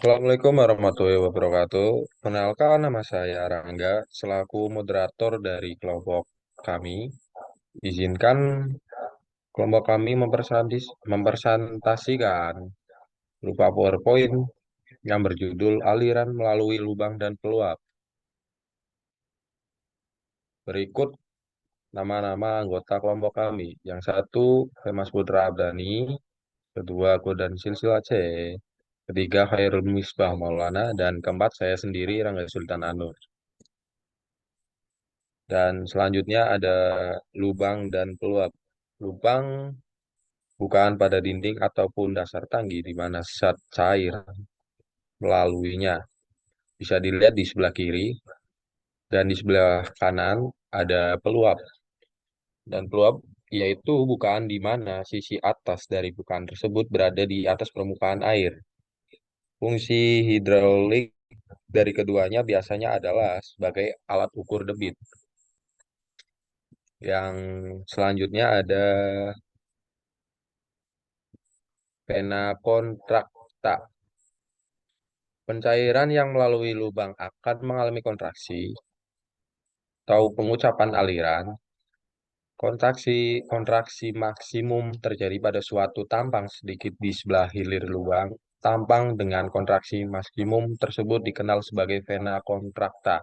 Assalamualaikum warahmatullahi wabarakatuh. Kenalkan nama saya Rangga, selaku moderator dari kelompok kami. Izinkan kelompok kami mempresentasikan berupa PowerPoint yang berjudul Aliran Melalui Lubang dan Peluap. Berikut nama-nama anggota kelompok kami. Yang satu, Hemas Putra Abdani. Kedua, Godan Silsila C. Ketiga, Khairul Misbah Maulana. Dan keempat, saya sendiri, Rangga Sultan Anur. Dan selanjutnya ada lubang dan peluap. Lubang bukaan pada dinding ataupun dasar tangki di mana zat cair melaluinya. Bisa dilihat di sebelah kiri dan di sebelah kanan ada peluap. Dan peluap yaitu bukaan di mana sisi atas dari bukaan tersebut berada di atas permukaan air. Fungsi hidraulik dari keduanya biasanya adalah sebagai alat ukur debit. Yang selanjutnya ada pena kontrakta. Pencairan yang melalui lubang akan mengalami kontraksi atau pengucapan aliran. Kontraksi maksimum terjadi pada suatu tampang sedikit di sebelah hilir lubang. Tampang dengan kontraksi maksimum tersebut dikenal sebagai vena kontrakta.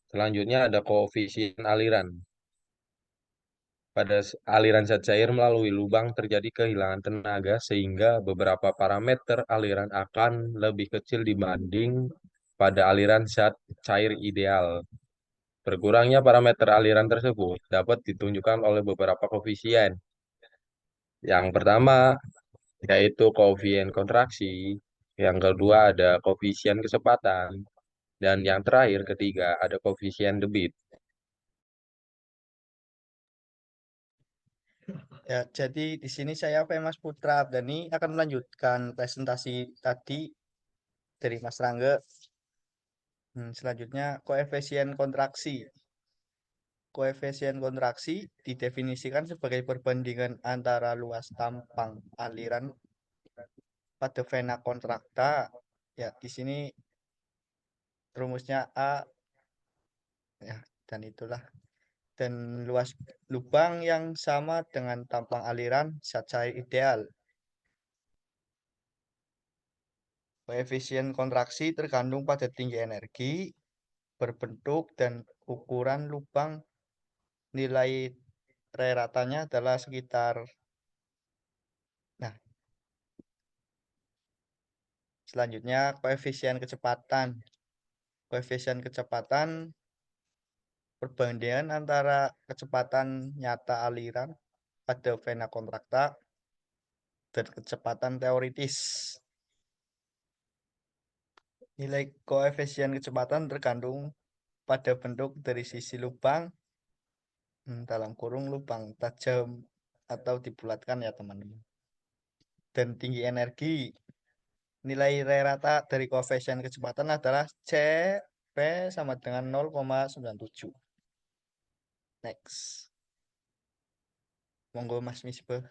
Selanjutnya ada koefisien aliran. Pada aliran zat cair melalui lubang terjadi kehilangan tenaga sehingga beberapa parameter aliran akan lebih kecil dibanding pada aliran zat cair ideal. Berkurangnya parameter aliran tersebut dapat ditunjukkan oleh beberapa koefisien. Yang pertama yaitu koefisien kontraksi, yang kedua ada koefisien kecepatan, dan yang terakhir ketiga ada koefisien debit. Ya, jadi di sini saya Mas Putra Abdani akan melanjutkan presentasi tadi dari Mas Rangga. Selanjutnya koefisien kontraksi. Koefisien kontraksi didefinisikan sebagai perbandingan antara luas tampang aliran pada vena kontrakta. Ya, di sini rumusnya A ya, dan itulah dan luas lubang yang sama dengan tampang aliran zat cair ideal. Koefisien kontraksi tergantung pada tinggi energi, berbentuk, dan ukuran lubang. Nilai T-ratanya adalah sekitar. Nah, selanjutnya koefisien kecepatan. Koefisien kecepatan perbandingan antara kecepatan nyata aliran pada vena kontrakta dan kecepatan teoritis. Nilai koefisien kecepatan tergantung pada bentuk dari sisi lubang, dalam kurung lubang tajam atau dibulatkan ya teman-teman. Dan tinggi energi. Nilai rata dari koefisien kecepatan adalah CP sama dengan 0,97. Next. Monggo Mas Misbah.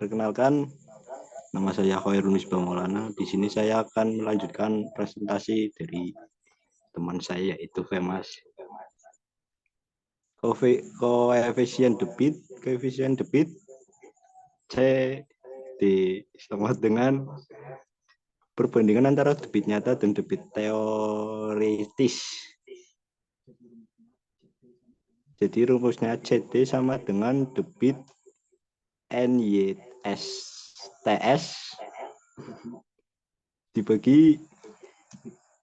Perkenalkan, nama saya Khairul Misbah Maulana. Di sini saya akan melanjutkan presentasi dari teman saya yaitu Femas. Koefisien debit C sama dengan perbandingan antara debit nyata dan debit teoritis. Jadi rumusnya CD sama dengan debit NYSTS dibagi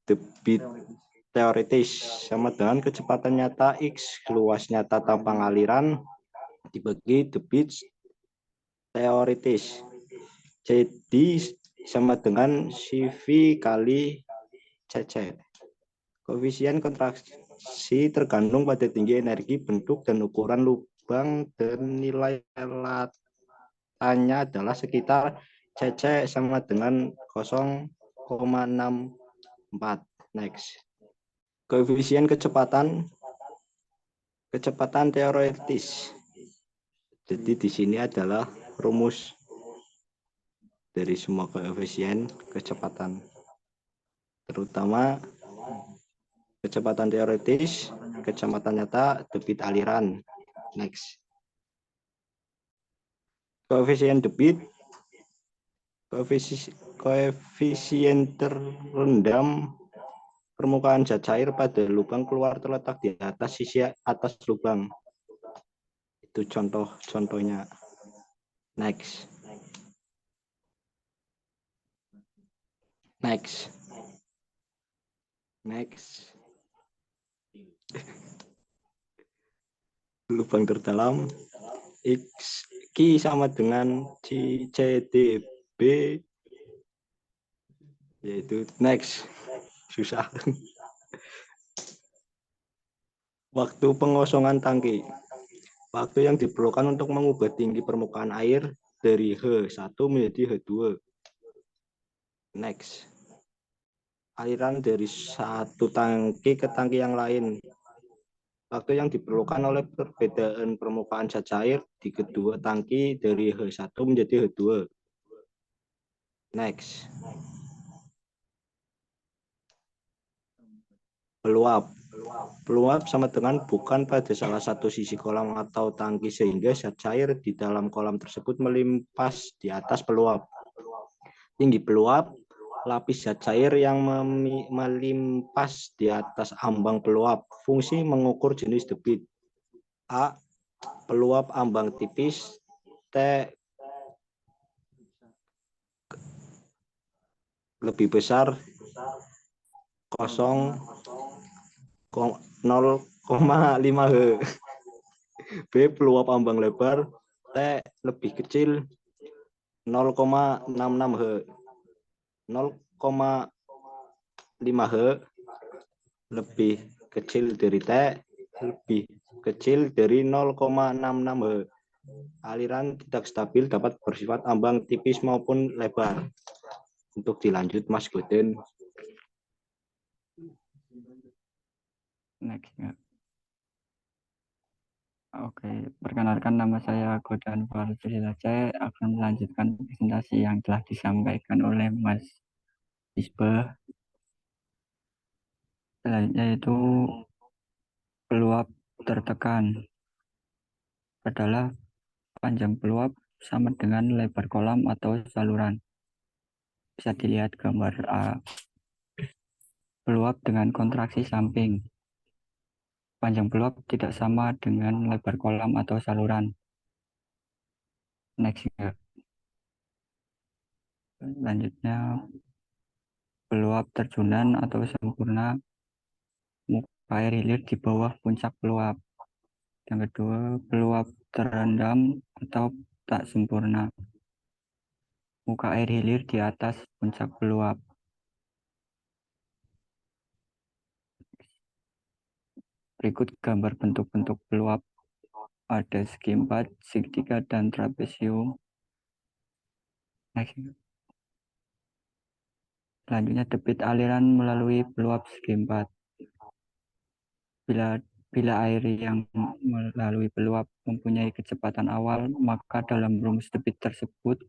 debit teoritis sama dengan kecepatan nyata X, luas nyata tampang aliran dibagi debit teoritis. Jadi sama dengan CV kali CC. Koefisien kontraksi tergantung pada tinggi energi, bentuk, dan ukuran lubang, dan nilai latanya adalah sekitar CC sama dengan 0,64. Next. Koefisien kecepatan teoritis. Jadi di sini adalah rumus dari semua koefisien kecepatan, terutama kecepatan teoritis, kecepatan nyata, debit aliran. Next. Koefisien debit, koefisien terendam permukaan zat cair pada lubang keluar terletak di atas sisi atas lubang. Itu contohnya. Next. Lubang terdalam X Q sama dengan CDB, yaitu next. Susah. Waktu pengosongan tangki. Waktu yang diperlukan untuk mengubah tinggi permukaan air dari H1 menjadi H2. Next. Aliran dari satu tangki ke tangki yang lain. Waktu yang diperlukan oleh perbedaan permukaan zat cair di kedua tangki dari H1 menjadi H2. Next. Peluap. Peluap sama dengan bukan pada salah satu sisi kolam atau tangki sehingga zat cair di dalam kolam tersebut melimpas di atas peluap. Tinggi peluap, lapis zat cair yang melimpas di atas ambang peluap. Fungsi mengukur jenis debit. A. Peluap ambang tipis. T. Lebih besar 0,5 H. B. Peluap ambang lebar. T. Lebih kecil 0,66 H. 0,5 H lebih kecil dari T, lebih kecil dari 0,66 H. Aliran tidak stabil dapat bersifat ambang tipis maupun lebar. Untuk dilanjut Mas Goden. Next. Oke, perkenalkan nama saya Godan Farzilila. Saya akan melanjutkan presentasi yang telah disampaikan oleh Mas Isbah. Selanjutnya itu peluap tertekan adalah panjang peluap sama dengan lebar kolam atau saluran. Bisa dilihat gambar A. Peluap dengan kontraksi samping. Panjang peluap tidak sama dengan lebar kolam atau saluran. Next. Selanjutnya peluap terjunan atau sempurna, muka air hilir di bawah puncak peluap. Yang kedua, peluap terendam atau tak sempurna, muka air hilir di atas puncak peluap. Berikut gambar bentuk-bentuk peluap. Ada segi 4, segitiga, dan trapesium. Next. Selanjutnya debit aliran melalui peluap segi 4. Bila air yang melalui peluap mempunyai kecepatan awal, maka dalam rumus debit tersebut,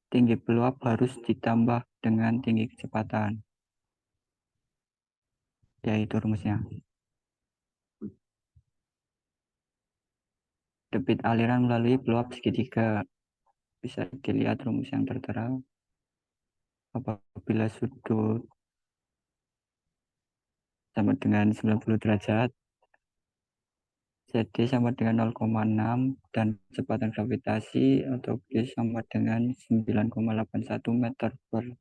tinggi peluap harus ditambah dengan tinggi kecepatan. Yaitu rumusnya. Debit aliran melalui peluap segitiga. Bisa dilihat rumus yang tertera. Apabila sudut sama dengan 90 derajat, CD sama dengan 0,6 dan kecepatan gravitasi atau G sama dengan 9,81 meter per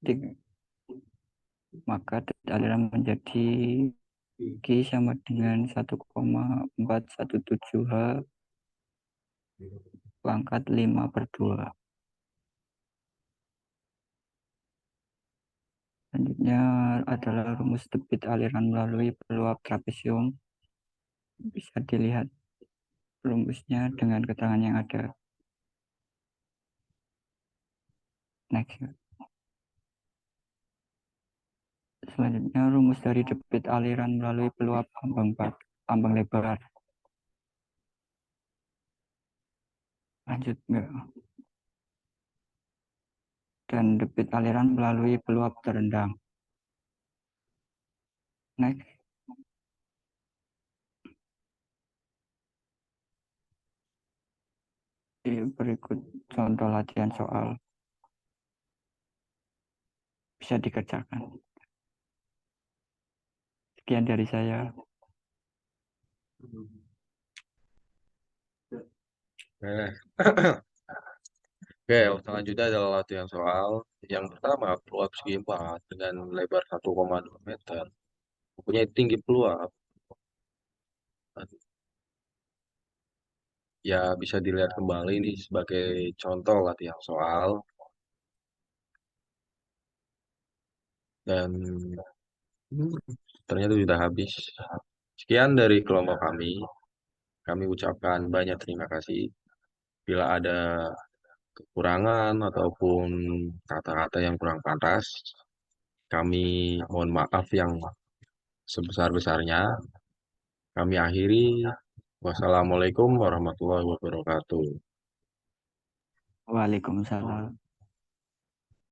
detik. Maka debit aliran menjadi G sama dengan 1,417 H pangkat 5/2. Selanjutnya adalah rumus debit aliran melalui peluap trapesium. Bisa dilihat rumusnya dengan keterangan yang ada. Next. Selanjutnya rumus dari debit aliran melalui peluap ambang lebar. Lanjut enggak? Dan debit aliran melalui peluap terendam. Next. Berikut contoh latihan soal. Bisa dikerjakan. Sekian dari saya. Nah, oke, selanjutnya adalah latihan soal. Yang pertama, peluap segi 4 dengan lebar 1,2 meter. Mempunyai tinggi peluap. Ya, bisa dilihat kembali ini sebagai contoh latihan soal. Dan ternyata sudah habis. Sekian dari kelompok kami. Kami ucapkan banyak terima kasih. Bila ada kekurangan ataupun kata-kata yang kurang pantas, kami mohon maaf yang sebesar-besarnya. Kami akhiri. Wassalamualaikum warahmatullahi wabarakatuh. Waalaikumsalam.